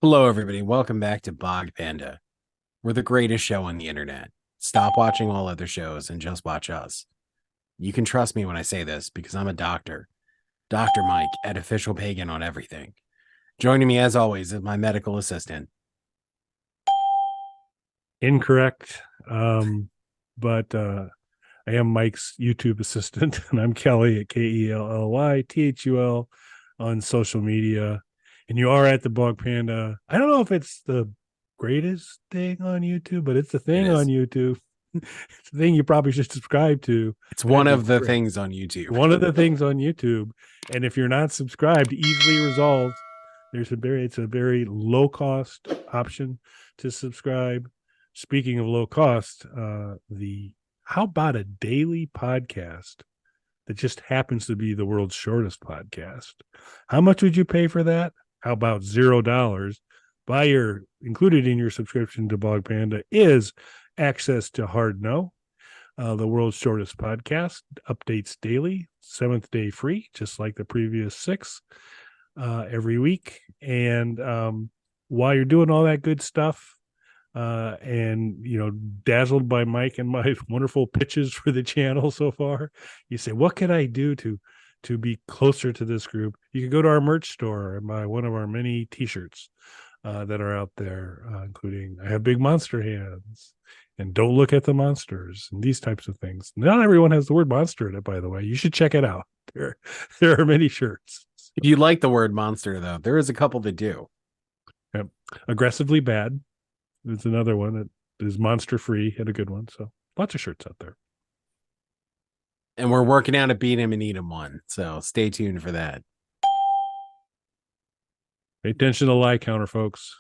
Hello, everybody. Welcome back to Bog Panda. We're the greatest show on the internet. Stop watching all other shows and just watch us. You can trust me when I say this because I'm a doctor. Dr. Mike at Official Pagan on everything. Joining me, as always, is my medical assistant. Incorrect. But I am Mike's YouTube assistant, and I'm Kelly at KELLYTHUL on social media. And you are at the Bog Panda. I don't know if it's the greatest thing on YouTube, but it's the It thing on is. YouTube. It's the thing you probably should subscribe to. It's And one it's of the great. things on YouTube. One of the things on YouTube. And if you're not subscribed, easily resolved. It's a very low cost option to subscribe. Speaking of low cost, the how about a daily podcast that just happens to be the world's shortest podcast? How much would you pay for that? How about $0? Buy your included in your subscription to Bog Panda is access to Hard No, the world's shortest podcast, updates daily, seventh day free, just like the previous six, every week. And while you're doing all that good stuff, and dazzled by Mike and my wonderful pitches for the channel so far, you say, what can I do to be closer to this group? You can go to our merch store and buy one of our many t-shirts that are out there, including I have big monster hands and don't look at the monsters and these types of things. Not everyone has the word monster in it, by the way. You should check it out. There are many shirts. If you like the word monster, though, there is a couple that do. Yep. Aggressively Bad. There's another one that is monster free and a good one. So lots of shirts out there. And we're working out a Beat 'em and Eat 'em one. So stay tuned for that. Pay attention to the lie counter, folks.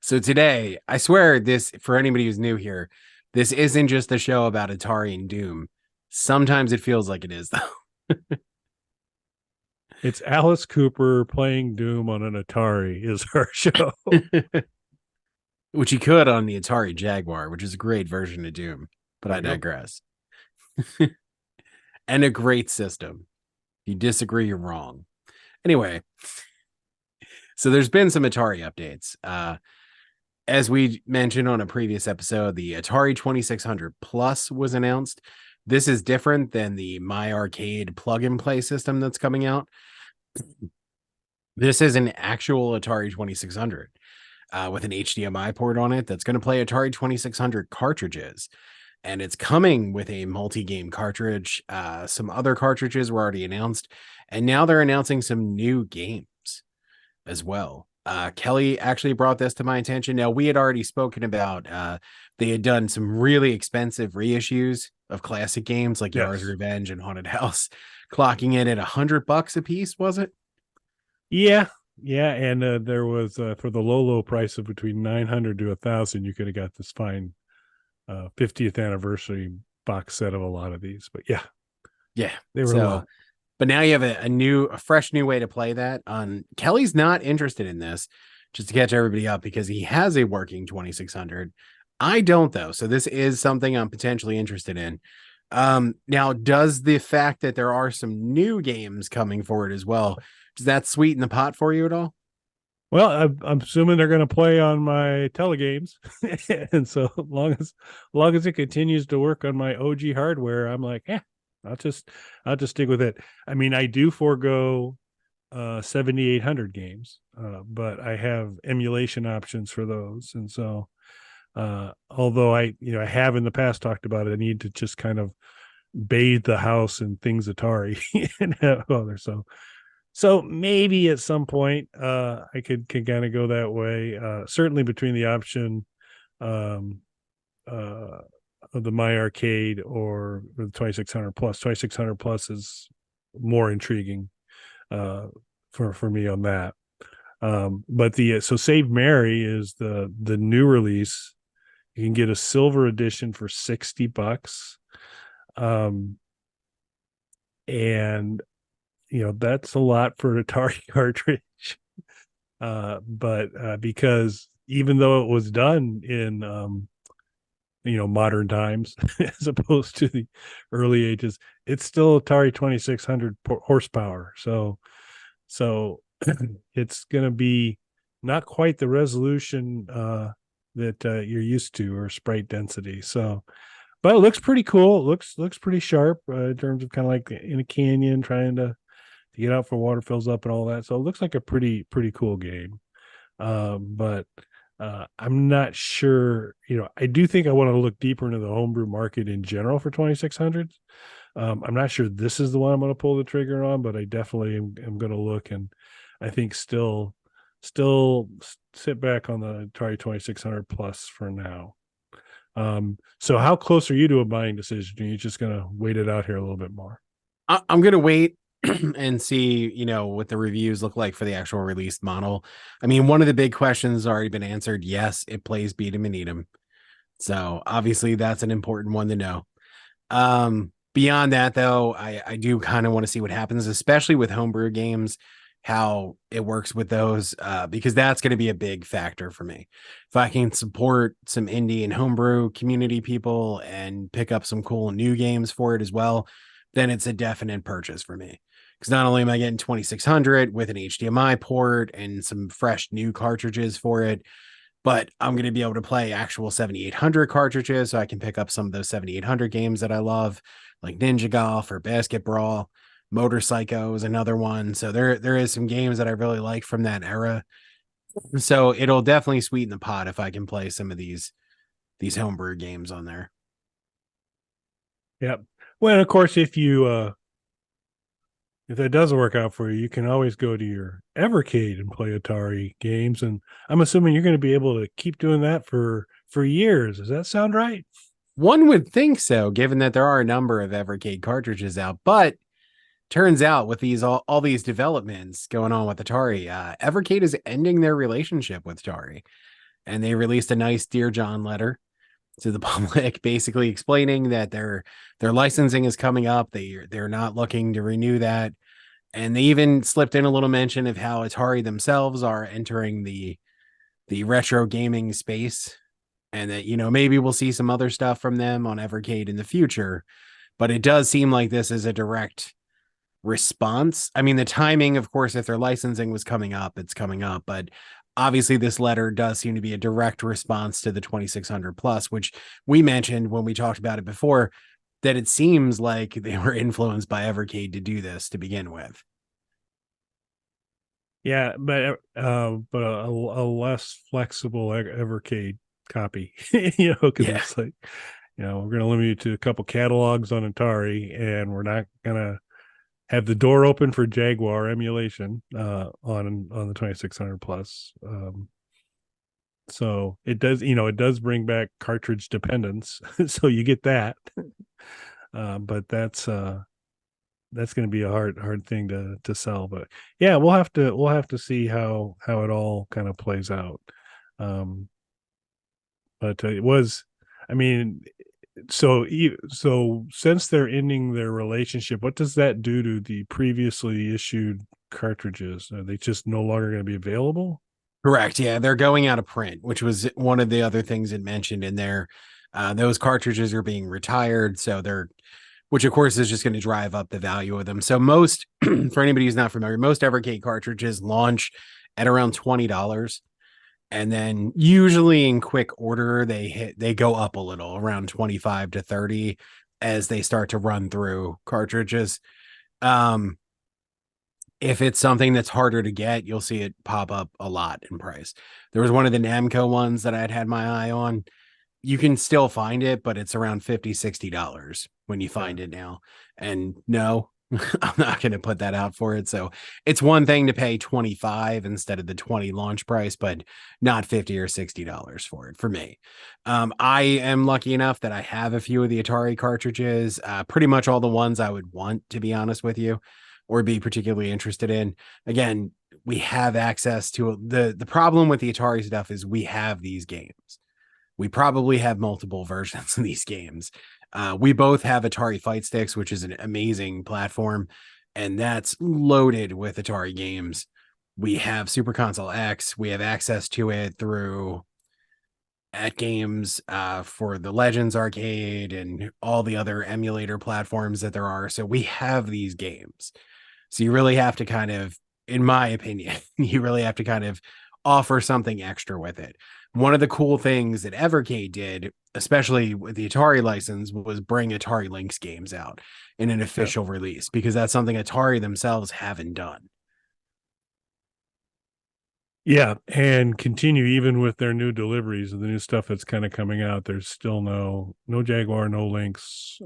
So today, I swear this, for anybody who's new here, this isn't just a show about Atari and Doom. Sometimes it feels like it is, though. It's Alice Cooper playing Doom on an Atari is our show. Which he could on the Atari Jaguar, which is a great version of Doom, but I There you go. digress. And a great system. If you disagree, you're wrong. Anyway, so there's been some Atari updates. As we mentioned on a previous episode, the Atari 2600 Plus was announced. This is different than the My Arcade plug-and-play system that's coming out. This is an actual Atari 2600 with an HDMI port on it that's going to play Atari 2600 cartridges. And it's coming with a multi-game cartridge. Some other cartridges were already announced. And now they're announcing some new games as well. Kelly actually brought this to my attention. Now, we had already spoken about they had done some really expensive reissues of classic games like Yars' Revenge and Haunted House, clocking in at $100 a piece, was it? Yeah. And there was for the low price of between 900 to 1,000, you could have got this fine 50th anniversary box set of a lot of these. But yeah, they were low. But now you have a fresh new way to play that. Kelly's not interested in this, just to catch everybody up, because he has a working 2600. I don't, though. So this is something I'm potentially interested in. Now, does the fact that there are some new games coming forward as well, does that sweeten the pot for you at all? Well, I'm assuming they're going to play on my telegames, and so long as it continues to work on my OG hardware, I'm like, I'll just stick with it. I mean, I do forego 7,800 games, but I have emulation options for those, and so although I have in the past talked about it, I need to just kind of bathe the house in things Atari and have other so maybe at some point I could kind of go that way. Certainly between the option of the My Arcade or the 2600 Plus. 2600 Plus is more intriguing for me on that. But so Save Mary is the new release. You can get a silver edition for $60. And that's a lot for an Atari cartridge. But because even though it was done in modern times as opposed to the early ages, it's still Atari 2600 horsepower. So It's going to be not quite the resolution that you're used to, or sprite density. So, but it looks pretty cool. It looks pretty sharp in terms of kind of like in a canyon, trying to get out for water fills up and all that. So it looks like a pretty cool game. But I'm not sure. I do think I want to look deeper into the homebrew market in general for 2600s. I'm not sure this is the one I'm going to pull the trigger on, but I definitely am going to look, and I think still sit back on the Atari 2600 plus for now. So how close are you to a buying decision? Are you just going to wait it out here a little bit more? I'm gonna wait and see, what the reviews look like for the actual released model. I mean, one of the big questions has already been answered. Yes, it plays beat 'em and eat 'em. So obviously that's an important one to know. Beyond that, though, I do kind of want to see what happens, especially with homebrew games, how it works with those, because that's going to be a big factor for me. If I can support some indie and homebrew community people and pick up some cool new games for it as well, then it's a definite purchase for me. Because not only am I getting 2600 with an HDMI port and some fresh new cartridges for it, but I'm going to be able to play actual 7800 cartridges, so I can pick up some of those 7800 games that I love, like Ninja Golf or Basket Brawl. Motor Psycho is another one. So there is some games that I really like from that era. So it'll definitely sweeten the pot if I can play some of these homebrew games on there. Yep. Well, of course, if that doesn't work out for you, you can always go to your Evercade and play Atari games. And I'm assuming you're going to be able to keep doing that for years. Does that sound right? One would think so, given that there are a number of Evercade cartridges out, but turns out with these all these developments going on with Atari, Evercade is ending their relationship with Atari, and they released a nice Dear John letter to the public, basically explaining that their licensing is coming up. They're not looking to renew that, and they even slipped in a little mention of how Atari themselves are entering the retro gaming space, and that maybe we'll see some other stuff from them on Evercade in the future. But it does seem like this is a direct response. I mean, the timing, of course, if their licensing was coming up, it's coming up, but obviously this letter does seem to be a direct response to the 2600 plus, which we mentioned when we talked about it before, that it seems like they were influenced by Evercade to do this to begin with. Yeah, but a less flexible Evercade copy, because Yeah. it's like, we're going to limit you to a couple catalogs on Atari, and we're not going to have the door open for Jaguar emulation on the 2600 plus. So it does bring back cartridge dependence, so you get that. But that's going to be a hard thing to sell. But yeah, we'll have to see how it all kind of plays out. But it was, I mean, so since they're ending their relationship, what does that do to the previously issued cartridges? Are they just no longer going to be available? Correct. Yeah, they're going out of print, which was one of the other things it mentioned in there. Those cartridges are being retired, so which of course is just going to drive up the value of them. So most, for anybody who's not familiar, most Evercade cartridges launch at around $20, and then usually in quick order they go up a little, around 25 to 30, as they start to run through cartridges. Um, if it's something that's harder to get, you'll see it pop up a lot in price. There was one of the Namco ones that I'd had my eye on. You can still find it, but it's around $50-$60 when you Yeah. find it now. And no, I'm not going to put that out for it. So it's one thing to pay 25 instead of the 20 launch price, but not 50 or $60 for it for me. I am lucky enough that I have a few of the Atari cartridges, pretty much all the ones I would want, to be honest with you, or be particularly interested in. Again, we have access to the problem with the Atari stuff is we have these games. We probably have multiple versions of these games. We both have Atari Fight Sticks, which is an amazing platform, and that's loaded with Atari games. We have Super Console X. We have access to it through at games for the Legends Arcade and all the other emulator platforms that there are. So we have these games. So you really have to kind of in my opinion. You really have to kind of offer something extra with it. One of the cool things that Evercade did, especially with the Atari license, was bring Atari Lynx games out in an Yeah. official release, because that's something Atari themselves haven't done. Yeah, and continue even with their new deliveries and the new stuff that's kind of coming out. There's still no Jaguar, no Lynx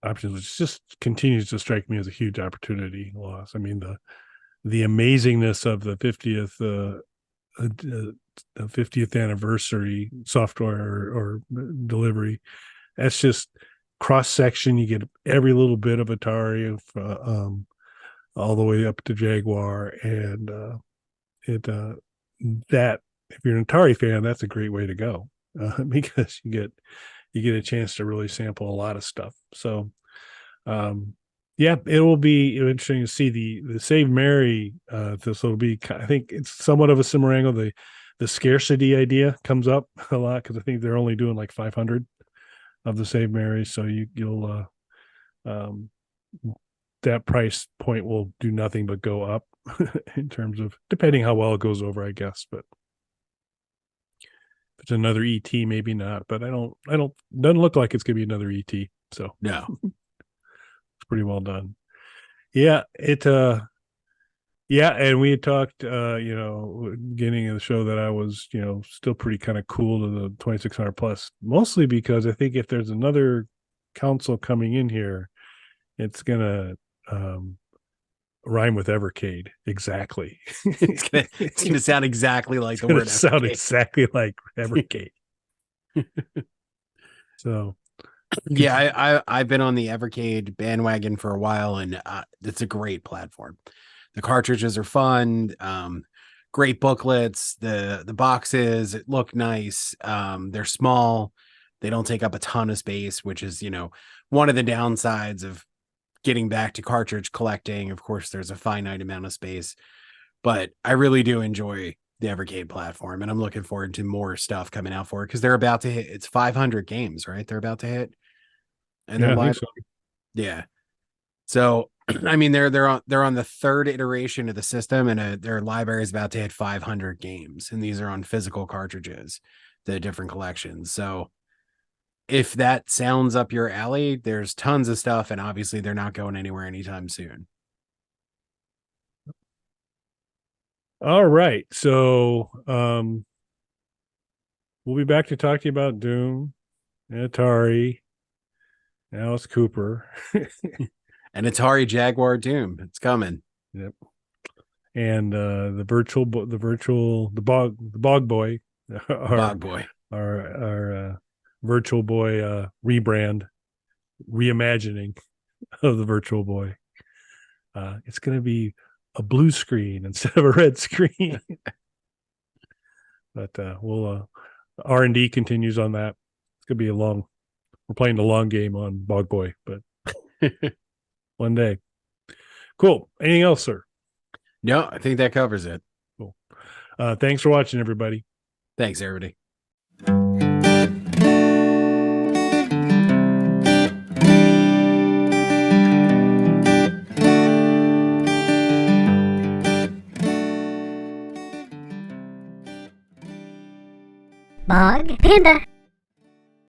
options, which just continues to strike me as a huge opportunity loss. I mean, the amazingness of the 50th anniversary software or delivery. That's just cross section. You get every little bit of Atari, all the way up to Jaguar, and it that if you're an Atari fan, that's a great way to go, because you get a chance to really sample a lot of stuff. So, yeah, it will be interesting to see the Save Mary. This will be, I think it's somewhat of a similar angle. The scarcity idea comes up a lot because I think they're only doing like 500 of the Save Marys, so you'll that price point will do nothing but go up in terms of, depending how well it goes over, I guess. But if it's another ET, maybe not. But I don't doesn't look like it's gonna be another ET. So No. it's pretty well done. Yeah, yeah, and we had talked beginning of the show that I was, still pretty kind of cool to the 2600 plus, mostly because I think if there's another console coming in here, it's gonna rhyme with Evercade. Exactly. It's gonna sound exactly like It's the gonna word sound Evercade. exactly like Evercade. So Yeah, I've been on the Evercade bandwagon for a while, and it's a great platform. The cartridges are fun, great booklets. The boxes look nice. They're small. They don't take up a ton of space, which is, one of the downsides of getting back to cartridge collecting. Of course, there's a finite amount of space, but I really do enjoy the Evercade platform, and I'm looking forward to more stuff coming out for it, because they're about to hit. It's 500 games, right? They're about to hit, and yeah, their I think live. so. Yeah. So, I mean, they're on the third iteration of the system, and their library is about to hit 500 games, and these are on physical cartridges, the different collections. So, if that sounds up your alley, there's tons of stuff, and obviously they're not going anywhere anytime soon. All right. So we'll be back to talk to you about Doom, Atari, Alice Cooper. And Atari Jaguar Doom, it's coming. Yep. And the Bog Boy, our Bog Boy. Virtual Boy rebrand, reimagining of the Virtual Boy. It's going to be a blue screen instead of a red screen. But we'll R&D continues on that. It's going to be we're playing the long game on Bog Boy, but one day. Cool. Anything else, sir? No, I think that covers it. Cool. Thanks for watching, everybody. Thanks, everybody. Bog Panda.